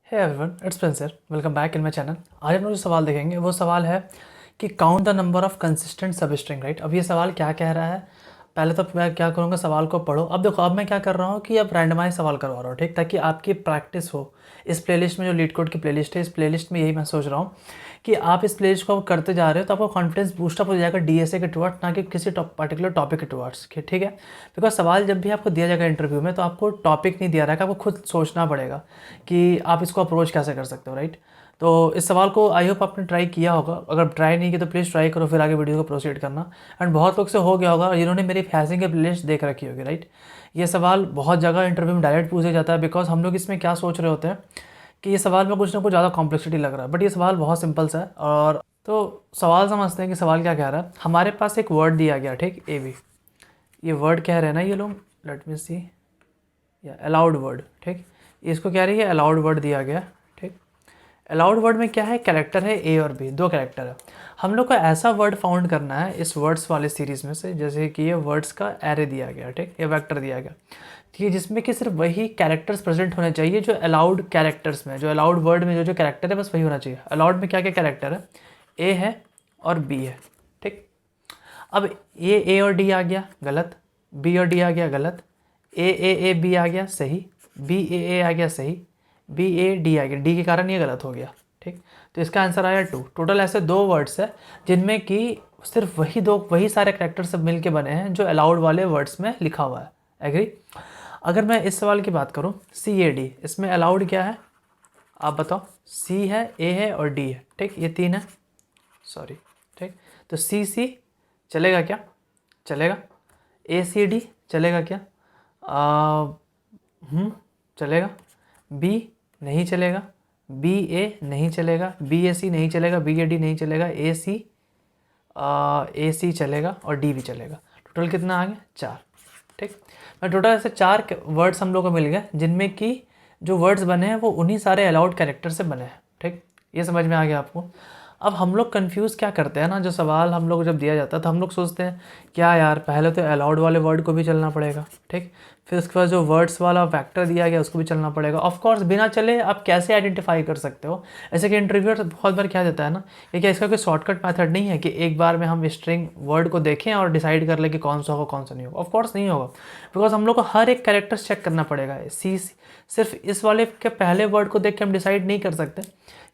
Hey everyone, it's Spencer. Welcome back in my channel. आज हम लोग जो सवाल देखेंगे वो सवाल है कि count the number of consistent सब स्ट्रिंग, राइट। अब ये सवाल क्या कह रहा है, पहले तो मैं क्या करूँगा, सवाल को पढ़ो। अब देखो, अब मैं क्या कर रहा हूँ कि अब रैंडमाइज सवाल करवा रहा हूँ, ठीक, ताकि आपकी प्रैक्टिस हो। इस प्लेलिस्ट में जो लीड कोड की प्लेलिस्ट है, इस प्लेलिस्ट में यही मैं सोच रहा हूँ कि आप इस प्लेलिस्ट को करते जा रहे हो तो आपका कॉन्फिडेंस बूस्टअप हो जाएगा डीएसए के टुवर्ड्स, ना कि किसी पर्टिकुलर टॉपिक के टुवर्ड्स, ठीक है। बिकॉज सवाल जब भी आपको दिया जाएगा इंटरव्यू में तो आपको टॉपिक नहीं दिया रहेगा, आपको खुद सोचना पड़ेगा कि आप इसको अप्रोच कैसे कर सकते हो, राइट। तो इस सवाल को आई होप आपने ट्राई किया होगा। अगर ट्राई नहीं किया तो प्लीज़ ट्राई करो, फिर आगे वीडियो को प्रोसीड करना। एंड बहुत लोग से हो गया होगा जिन्होंने मेरी फैसिंग की प्लेलिस्ट देख रखी होगी, राइट। ये सवाल बहुत जगह इंटरव्यू में डायरेक्ट पूछा जाता है, बिकॉज हम लोग इसमें क्या सोच रहे होते हैं कि ये सवाल में कुछ ना कुछ ज़्यादा कॉम्प्लेक्सिटी लग रहा है, बट ये सवाल बहुत सिंपल सा है। और तो सवाल समझते हैं कि सवाल क्या कह रहा है। हमारे पास एक वर्ड दिया गया, ठीक, ए बी। ये वर्ड कह रहे हैं ना ये लोग, लेट मी सी, या अलाउड वर्ड, ठीक। इसको कह रही है अलाउड वर्ड दिया गया, ठीक। अलाउड वर्ड में क्या है, कैरेक्टर है ए और बी, दो कैरेक्टर है। हम लोग को ऐसा वर्ड फाउंड करना है इस वर्ड्स वाले सीरीज़ में से, जैसे कि ये वर्ड्स का एरे दिया गया, ठीक, ये वेक्टर दिया गया, ठीक है, जिसमें कि सिर्फ वही कैरेक्टर्स प्रेजेंट होने चाहिए जो अलाउड कैरेक्टर्स में, जो अलाउड वर्ड में जो जो कैरेक्टर है बस वही होना चाहिए। अलाउड में क्या क्या कैरेक्टर है, ए है और बी है, ठीक। अब ये ए और डी आ गया गलत, बी और डी आ गया गलत, ए बी आ गया सही, बी ए आ गया सही, बी ए डी आ गया, डी के कारण ये गलत हो गया, ठीक। तो इसका आंसर आया 2। टोटल ऐसे दो वर्ड्स है जिनमें कि सिर्फ वही सारे कैरेक्टर सब मिल के बने हैं जो अलाउड वाले वर्ड्स में लिखा हुआ है। एग्री। अगर मैं इस सवाल की बात करूँ, सी ए डी, इसमें अलाउड क्या है आप बताओ। सी है, ए है और डी है, ठीक, ये तीन है, सॉरी, ठीक। तो सी सी चलेगा क्या, चलेगा। ए सी डी चलेगा क्या, चलेगा। बी नहीं चलेगा, बी ए नहीं चलेगा, बी ए सी नहीं चलेगा, बी ए डी नहीं चलेगा, ए सी चलेगा और डी भी चलेगा। टोटल कितना आ गया, 4, ठीक। मैं टोटल ऐसे 4 वर्ड्स हम लोग को मिल गए जिनमें कि जो वर्ड्स बने हैं वो उन्हीं सारे अलाउड कैरेक्टर से बने हैं, ठीक। ये समझ में आ गया आपको। अब हम लोग कंफ्यूज क्या करते हैं ना, जो सवाल हम लोग जब दिया जाता है तो हम लोग सोचते हैं क्या यार, पहले तो अलाउड वाले वर्ड को भी चलना पड़ेगा, ठीक, फिर उसके बाद जो वर्ड्स वाला फैक्टर दिया गया उसको भी चलना पड़ेगा। ऑफ कोर्स बिना चले आप कैसे आइडेंटिफाई कर सकते हो। ऐसे कि इंटरव्यूअर बहुत बार क्या देता है ना, ये क्या इसका कोई शॉर्टकट मेथड नहीं है कि एक बार में हम स्ट्रिंग वर्ड को देखें और डिसाइड कर ले कि कौन सा होगा कौन सा नहीं होगा। ऑफ कोर्स नहीं होगा, बिकॉज हम लोग को हर एक कैरेक्टर चेक करना पड़ेगा। सिर्फ इस वाले के पहले वर्ड को देख के हम डिसाइड नहीं कर सकते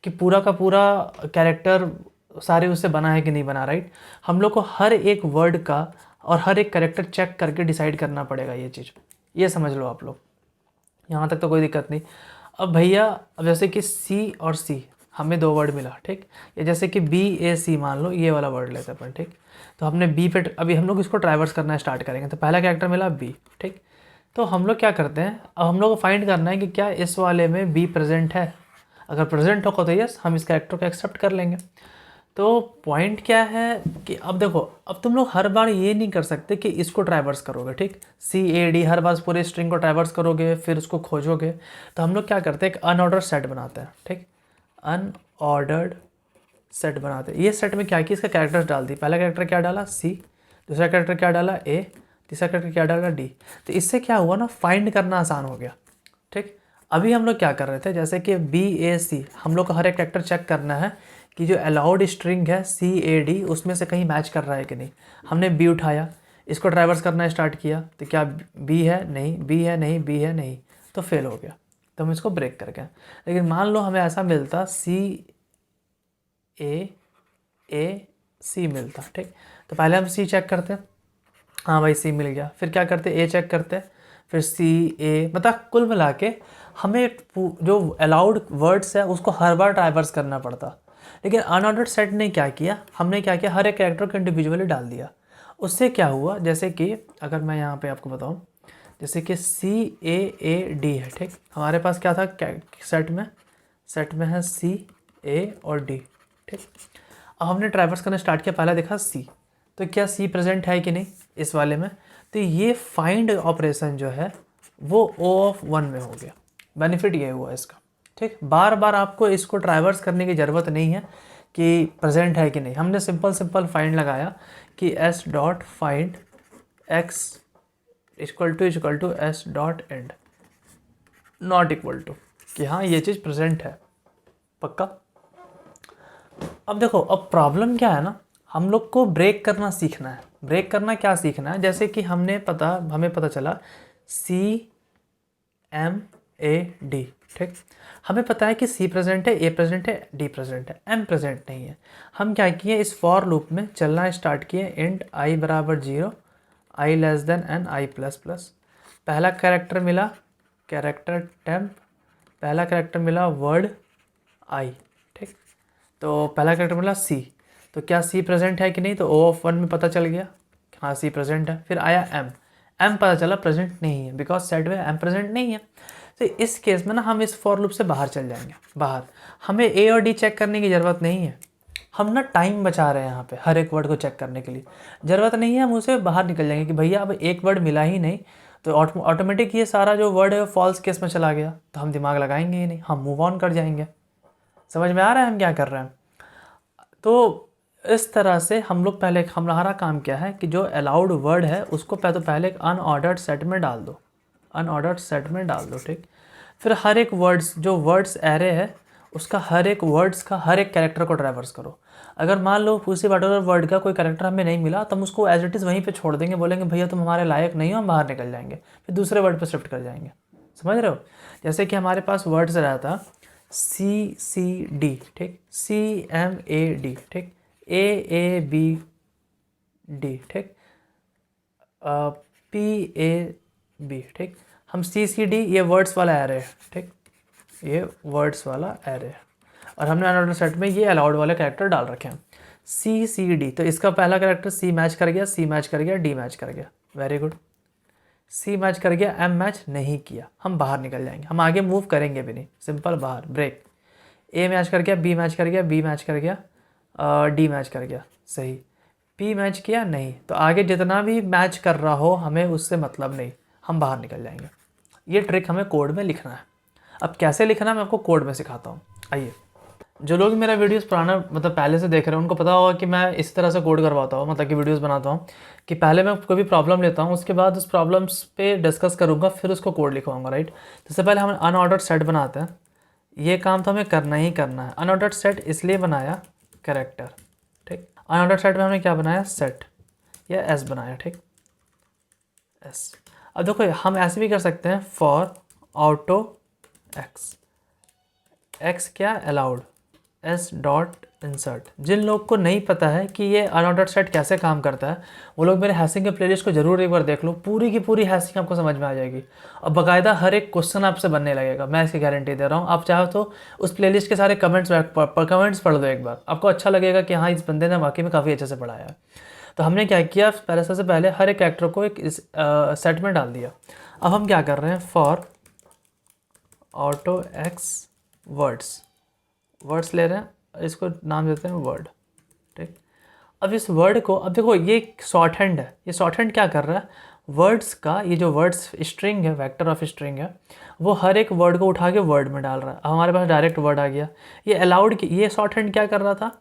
कि पूरा का पूरा कैरेक्टर सारे उससे बना है कि नहीं बना, राइट। हम लोग को हर एक वर्ड का और हर एक कैरेक्टर चेक करके डिसाइड करना पड़ेगा ये चीज़। ये समझ लो आप लोग, यहाँ तक तो कोई दिक्कत नहीं। अब भैया, अब जैसे कि सी और सी हमें दो वर्ड मिला, ठीक। या जैसे कि बी ए सी, मान लो ये वाला वर्ड लेते हैं अपन, ठीक। तो हमने बी पे, अभी हम लोग इसको ट्राइवर्स करना स्टार्ट करेंगे तो पहला कैरेक्टर मिला बी, ठीक। तो हम लोग क्या करते हैं, अब हम लोग को फाइंड करना है कि क्या इस वाले में बी प्रेजेंट है। अगर प्रेजेंट होगा तो यस, हम इस कैरेक्टर को एक्सेप्ट कर लेंगे। तो पॉइंट क्या है कि अब देखो, अब तुम लोग हर बार ये नहीं कर सकते कि इसको ट्राइवर्स करोगे, ठीक, सी ए डी हर बार पूरे स्ट्रिंग को ट्राइवर्स करोगे फिर उसको खोजोगे। तो हम लोग क्या करते हैं, एक अनऑर्डर्ड सेट बनाते हैं, ठीक, अनऑर्डर्ड सेट बनाते हैं। ये सेट में क्या किया, इसका कैरेक्टर्स डाल दी। पहला कैरेक्टर क्या डाला, सी, दूसरा कैरेक्टर क्या डाला, ए, तीसरा कैरेक्टर क्या डाला, डी। तो इससे क्या हुआ ना, फाइंड करना आसान हो गया, ठीक। अभी हम लोग क्या कर रहे थे, जैसे कि बी ए सी, हम लोग का हर एक कैरेक्टर चेक करना है कि जो अलाउड स्ट्रिंग है सी ए डी उसमें से कहीं मैच कर रहा है कि नहीं। हमने बी उठाया, इसको ट्राइवर्स करना स्टार्ट किया तो क्या बी है, नहीं, बी है, नहीं, बी है, नहीं, तो फेल हो गया। तो हम इसको ब्रेक कर गए। लेकिन मान लो हमें ऐसा मिलता सी ए सी मिलता, ठीक। तो पहले हम सी चेक करते हैं, हाँ भाई सी मिल गया, फिर क्या करते, ए चेक करते हैं, फिर सी ए, मतलब कुल मिला के हमें जो अलाउड वर्ड्स है उसको हर बार ट्राइवर्स करना पड़ता। लेकिन अनऑर्डर्ड सेट ने क्या किया, हमने क्या किया, हर एक कैरेक्टर को इंडिविजुअली डाल दिया। उससे क्या हुआ, जैसे कि अगर मैं यहाँ पे आपको बताऊँ, जैसे कि सी ए डी है, ठीक। हमारे पास क्या था सेट में है सी ए और डी, ठीक। अब हमने ट्राइवर्स करना स्टार्ट किया, पहला देखा सी, तो क्या सी प्रेजेंट है कि नहीं इस वाले में। तो ये फाइंड ऑपरेशन जो है वो ओ ऑफ 1 में हो गया। बेनिफिट ये हुआ इसका, ठीक। बार बार आपको इसको ट्राइवर्स करने की ज़रूरत नहीं है कि प्रेजेंट है कि नहीं। हमने सिंपल फाइंड लगाया कि S dot find X equal to S dot end not equal to, कि हाँ ये चीज़ प्रेजेंट है, पक्का। अब देखो, अब प्रॉब्लम क्या है ना, हम लोग को ब्रेक करना सीखना है। ब्रेक करना क्या सीखना है, जैसे कि हमें पता चला CMAD, ठीक। हमें पता है कि C प्रेजेंट है, A प्रेजेंट है, D प्रेजेंट है, M प्रेजेंट नहीं है। हम क्या किए, इस फॉर लूप में चलना स्टार्ट किए, इंट I बराबर 0, I less than n, I plus plus. पहला कैरेक्टर मिला कैरेक्टर टेम्प, पहला कैरेक्टर मिला वर्ड I, ठीक। तो पहला कैरेक्टर मिला C, तो क्या C प्रेजेंट है कि नहीं, तो O(1) में पता चल गया, हाँ C प्रेजेंट है। फिर आया M पता चला प्रेजेंट नहीं है, बिकॉज सेट में M प्रेजेंट नहीं है। तो इस केस में ना हम इस फॉर लूप से बाहर चल जाएंगे। बाहर हमें A और D चेक करने की ज़रूरत नहीं है, हम ना टाइम बचा रहे हैं यहाँ पे हर एक वर्ड को चेक करने के लिए, ज़रूरत नहीं है। हम उसे बाहर निकल जाएंगे कि भैया अब एक वर्ड मिला ही नहीं, तो ऑटोमेटिक ये सारा जो वर्ड है फॉल्स केस में चला गया, तो हम दिमाग लगाएंगे ही नहीं, हम मूव ऑन कर जाएंगे। समझ में आ रहा है हम क्या कर रहे हैं। तो इस तरह से हम लोग पहले, हमारा काम क्या है कि जो अलाउड वर्ड है उसको पहले एक अनऑर्डर्ड सेट में डाल दो, अनऑर्डर्ड सेट में डाल दो, ठीक। फिर हर एक वर्ड्स, जो वर्ड्स एरे है उसका हर एक वर्ड्स का हर एक कैरेक्टर को ट्रैवर्स करो। अगर मान लो उसी पर्टिकुलर वर्ड का कोई कैरेक्टर हमें नहीं मिला, तो हम उसको एज इट इज़ वहीं पे छोड़ देंगे, बोलेंगे भैया तुम हमारे लायक नहीं हो, हम बाहर निकल जाएंगे, फिर दूसरे वर्ड पे शिफ्ट कर जाएंगे। समझ रहे हो। जैसे कि हमारे पास वर्ड्स रहा था CCD, ठीक, CMAD, ठीक, AABD, ठीक, PAB, ठीक। हम CCD ये वर्ड्स वाला एरे है, ठीक, ये वर्ड्स वाला एरे है, और हमने अनऑर्डर्ड सेट में ये अलाउड वाले कैरेक्टर डाल रखे हैं CCD। तो इसका पहला कैरेक्टर C मैच कर गया, C मैच कर गया, D मैच कर गया, वेरी गुड। C मैच कर गया, M मैच नहीं किया, हम बाहर निकल जाएंगे, हम आगे मूव करेंगे भी नहीं, सिंपल बाहर, ब्रेक। A मैच कर गया, B मैच कर गया, B मैच कर गया, D मैच कर गया, सही। P मैच किया नहीं, तो आगे जितना भी मैच कर रहा हो हमें उससे मतलब नहीं, हम बाहर निकल जाएंगे। ये ट्रिक हमें कोड में लिखना है। अब कैसे लिखना है मैं आपको कोड में सिखाता हूँ। आइए, जो लोग मेरा वीडियोस पुराना मतलब पहले से देख रहे हैं उनको पता होगा कि मैं इस तरह से कोड करवाता हूँ, मतलब कि वीडियोस बनाता हूँ कि पहले मैं कोई भी प्रॉब्लम लेता हूँ, उसके बाद उस प्रॉब्लम्स पे डिस्कस करूँगा, फिर उसको कोड लिखवाऊँगा, राइट। तो इससे पहले हम अनऑर्डर्ड सेट बनाते हैं, ये काम तो हमें करना ही करना है। अनऑर्डर्ड सेट इसलिए बनाया कैरेक्टर, ठीक। अनऑर्डर्ड सेट में हमने क्या बनाया, सेट या एस बनाया, ठीक, एस। अब देखो हम ऐसे भी कर सकते हैं, फॉर ऑटो एक्स क्या अलाउड एस डॉट इंसर्ट। जिन लोग को नहीं पता है कि ये अनऑर्डर्ड सेट कैसे काम करता है, वो लोग मेरे हैशिंग के प्लेलिस्ट को जरूर एक बार देख लो, पूरी की पूरी हैशिंग आपको समझ में आ जाएगी, और बाकायदा हर एक क्वेश्चन आपसे बनने लगेगा, मैं इसकी गारंटी दे रहा हूँ। आप चाहो तो उस प्लेलिस्ट के सारे कमेंट्स पढ़ लो एक बार, आपको अच्छा लगेगा कि हाँ इस बंदे ने वाकई में काफ़ी अच्छे से पढ़ाया है। तो हमने क्या किया, पहले सबसे पहले हर एक कैरेक्टर को एक इस सेट में डाल दिया। अब हम क्या कर रहे हैं, फॉर ऑटो एक्स वर्ड्स ले रहे हैं, इसको नाम देते हैं वर्ड, ठीक। अब इस वर्ड को, अब देखो ये शॉर्ट हैंड है, ये शॉर्ट हैंड क्या कर रहा है, वर्ड्स का ये जो वर्ड्स स्ट्रिंग है, वेक्टर ऑफ स्ट्रिंग है, वो हर एक वर्ड को उठा के वर्ड में डाल रहा है। अब हमारे पास डायरेक्ट वर्ड आ गया। ये अलाउड की, ये शॉर्ट हैंड क्या कर रहा था,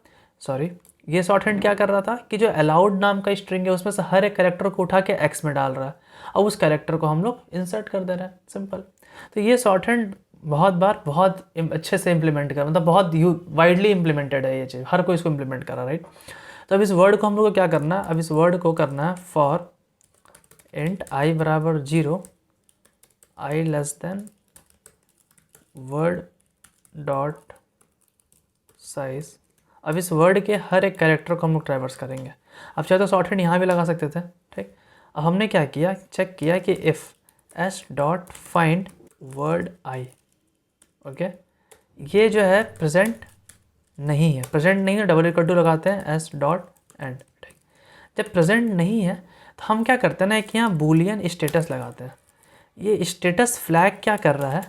ये शॉर्ट हैंड क्या कर रहा था कि जो अलाउड नाम का स्ट्रिंग है उसमें से हर एक कैरेक्टर को उठा के एक्स में डाल रहा है, अब उस कैरेक्टर को हम लोग इंसर्ट कर दे रहे हैं, सिंपल। तो ये शॉर्ट हैंड बहुत बार बहुत अच्छे से इम्प्लीमेंट कर, मतलब बहुत वाइडली इम्प्लीमेंटेड है ये चीज़, हर कोई इसको इम्प्लीमेंट कर रहा है, राइट। तो अब इस वर्ड को हम लोग को क्या करना है, अब इस वर्ड को करना है फॉर इंट I बराबर 0, I less than word dot size. अब इस वर्ड के हर एक कैरेक्टर को हम लोग ट्रैवर्स करेंगे। अब चाहे तो शॉर्ट हैंड यहाँ भी लगा सकते थे, ठीक। अब हमने क्या किया, चेक किया कि if S dot find word I, okay, ये जो है प्रेजेंट नहीं है, प्रेजेंट नहीं है, डबल इक्वल टू लगाते हैं एस डॉट एंड, ठीक। जब प्रेजेंट नहीं है तो हम क्या करते हैं ना, कि यहाँ बूलियन स्टेटस लगाते हैं। ये स्टेटस फ्लैग क्या कर रहा है,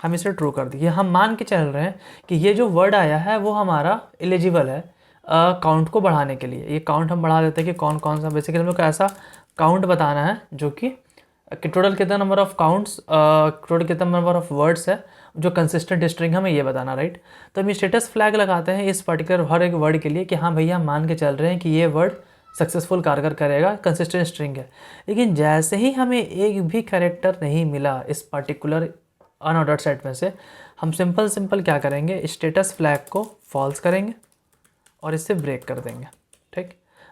हम इसे ट्रू कर दिए, हम मान के चल रहे हैं कि ये जो वर्ड आया है वो हमारा एलिजिबल है काउंट को बढ़ाने के लिए। ये काउंट हम बढ़ा देते हैं कि कौन कौन सा, बेसिकली हम लोग को ऐसा काउंट बताना है जो कि टोटल कितना नंबर ऑफ काउंट्स, टोटल कितना नंबर ऑफ वर्ड्स है जो कंसिस्टेंट स्ट्रिंग हमें ये बताना, राइट। तो हम स्टेटस फ्लैग लगाते हैं इस पर्टिकुलर हर एक वर्ड के लिए कि हाँ भैया मान के चल रहे हैं कि ये वर्ड सक्सेसफुल कारगर करेगा, कंसिस्टेंट स्ट्रिंग है। लेकिन जैसे ही हमें एक भी कैरेक्टर नहीं मिला इस पर्टिकुलर अनऑर्डर्ड सेट में से, हम सिंपल क्या करेंगे, स्टेटस फ्लैग को फॉल्स करेंगे और इससे ब्रेक कर देंगे। ठीक,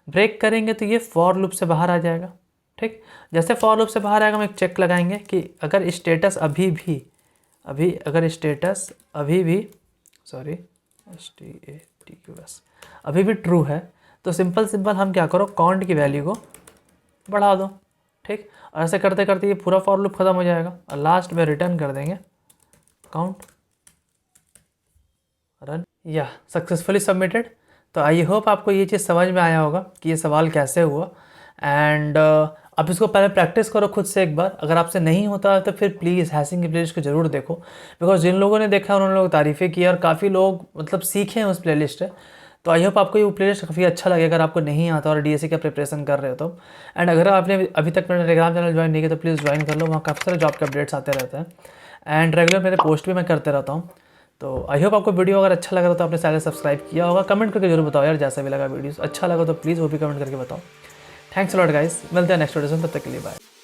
ब्रेक करेंगे तो ये फॉर लूप से बाहर आ जाएगा। ठीक, जैसे फॉर लूप से बाहर आएगा हम एक चेक लगाएंगे कि अगर स्टेटस अभी भी सॉरी STATQS अभी भी ट्रू है तो सिंपल हम क्या करो, काउंट की वैल्यू को बढ़ा दो। ठीक, और ऐसे करते करते ये पूरा फॉर लूप खत्म हो जाएगा और लास्ट में रिटर्न कर देंगे काउंट रन, या सक्सेसफुली सबमिटेड। तो आई होप आपको ये चीज़ समझ में आया होगा कि ये सवाल कैसे हुआ। एंड आप इसको पहले प्रैक्टिस करो खुद से एक बार। अगर आपसे नहीं होता है तो फिर प्लीज़ हैशिंग की प्लेलिस्ट को ज़रूर देखो, बिकॉज जिन लोगों ने देखा उन्होंने लोग तारीफ़ें की और काफ़ी लोग मतलब सीखे हैं उस प्लेलिस्ट से। तो आई होप आपको ये प्लेलिस्ट काफ़ी अच्छा लगे अगर आपको नहीं आता और DSC का प्रिपरेशन कर रहे हो तो। एंड अगर आपने अभी तक मेरा टेलीग्राम चैनल ज्वाइन नहीं किया तो प्लीज़ ज्वाइन कर लो, वहाँ काफ़ी सारे जॉब के अपडेट्स आते रहते हैं एंड रेगुलर मेरे पोस्ट भी मैं करते रहता हूँ। तो आई होप आपको वीडियो अगर अच्छा लगा तो आपने चैनल सब्सक्राइब किया होगा। कमेंट करके जरूर बताओ यार जैसा भी लगा वीडियो, अच्छा लगा तो प्लीज़ वो भी कमेंट करके बताओ। थैंक्स अ लॉट गाइस, मिलते हैं नेक्स्ट वीडियो में, तब तक के लिए बाय।